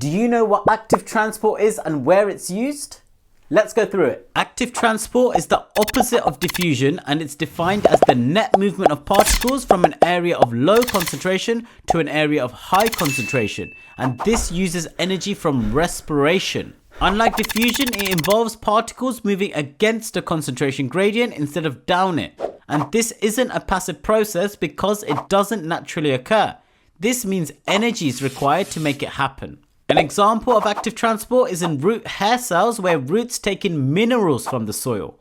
Do you know what active transport is and where it's used? Let's go through it. Active transport is the opposite of diffusion, and it's defined as the net movement of particles from an area of low concentration to an area of high concentration, and this uses energy from respiration. Unlike diffusion, it involves particles moving against a concentration gradient instead of down it. And this isn't a passive process because it doesn't naturally occur. This means energy is required to make it happen. An example of active transport is in root hair cells, where roots take in minerals from the soil.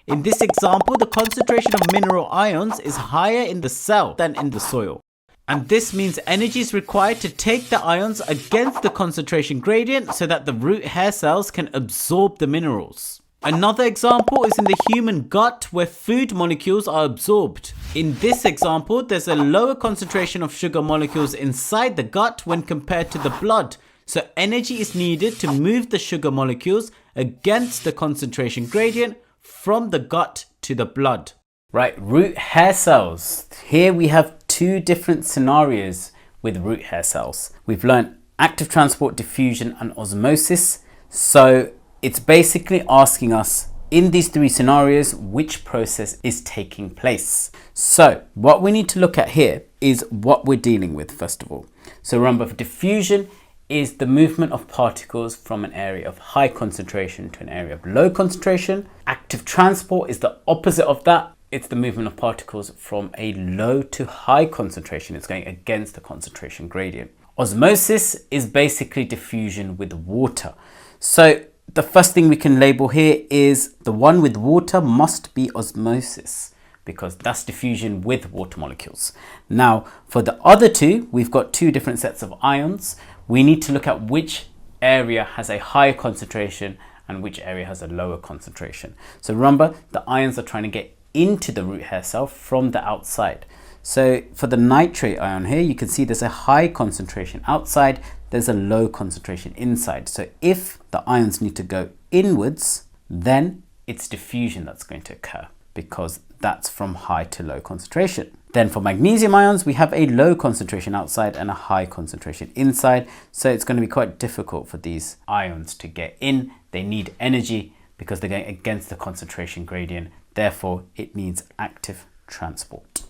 In this example, the concentration of mineral ions is higher in the cell than in the soil. And this means energy is required to take the ions against the concentration gradient so that the root hair cells can absorb the minerals. Another example is in the human gut, where food molecules are absorbed. In this example, there's a lower concentration of sugar molecules inside the gut when compared to the blood. So energy is needed to move the sugar molecules against the concentration gradient from the gut to the blood. Right, root hair cells. Here we have two different scenarios with root hair cells. We've learned active transport, diffusion, and osmosis. So it's basically asking us in these three scenarios which process is taking place. So what we need to look at here is what we're dealing with first of all. So remember, for diffusion is the movement of particles from an area of high concentration to an area of low concentration. Active transport is the opposite of that. It's the movement of particles from a low to high concentration. It's going against the concentration gradient. Osmosis is basically diffusion with water. So the first thing we can label here is the one with water must be osmosis, because that's diffusion with water molecules. Now, for the other two, we've got two different sets of ions. We need to look at which area has a higher concentration and which area has a lower concentration. So remember, the ions are trying to get into the root hair cell from the outside. So for the nitrate ion here, you can see there's a high concentration outside, there's a low concentration inside. So if the ions need to go inwards, then it's diffusion that's going to occur, because that's from high to low concentration. Then for magnesium ions, we have a low concentration outside and a high concentration inside. So it's going to be quite difficult for these ions to get in. They need energy because they're going against the concentration gradient. Therefore, it needs active transport.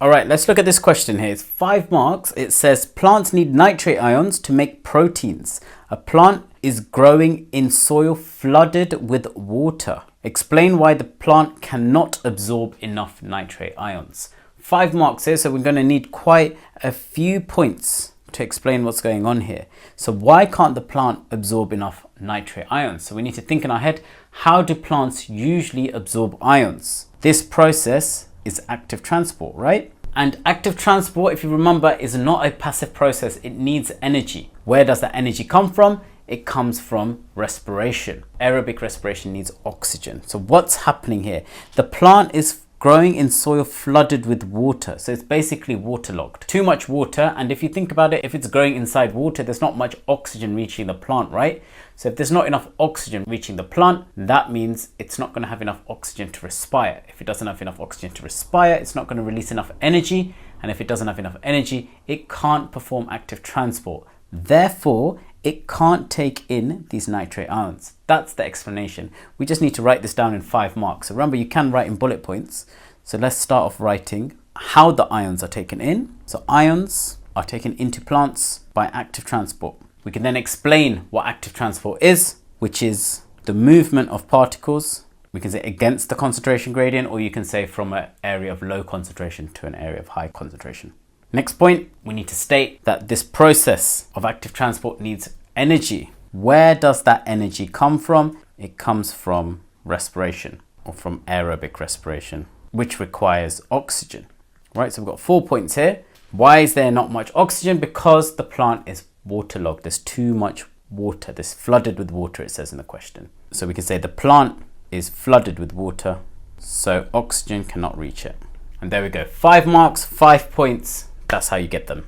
All right, let's look at this question here. It's 5 marks. It says plants need nitrate ions to make proteins. A plant is growing in soil flooded with water. Explain why the plant cannot absorb enough nitrate ions. 5 marks here, so we're going to need quite a few points to explain what's going on here. So why can't the plant absorb enough nitrate ions? So we need to think in our head, how do plants usually absorb ions? This process is active transport, right? And active transport, if you remember, is not a passive process. It needs energy. Where does that energy come from? It comes from respiration. Aerobic respiration needs oxygen. So what's happening here? The plant is growing in soil flooded with water. So it's basically waterlogged. Too much water. And if you think about it, if it's growing inside water, there's not much oxygen reaching the plant, right? So if there's not enough oxygen reaching the plant, that means it's not going to have enough oxygen to respire. If it doesn't have enough oxygen to respire, it's not going to release enough energy. And if it doesn't have enough energy, it can't perform active transport. Therefore, it can't take in these nitrate ions. That's the explanation. We just need to write this down in 5 marks. So remember, you can write in bullet points. So let's start off writing how the ions are taken in. So ions are taken into plants by active transport. We can then explain what active transport is, which is the movement of particles. We can say against the concentration gradient, or you can say from an area of low concentration to an area of high concentration. Next point, we need to state that this process of active transport needs energy. Where does that energy come from? It comes from respiration, or from aerobic respiration, which requires oxygen. Right, so we've got 4 points here. Why is there not much oxygen? Because the plant is waterlogged. There's too much water. This flooded with water, it says in the question. So we can say the plant is flooded with water, so oxygen cannot reach it. And there we go. 5 marks, 5 points. That's how you get them.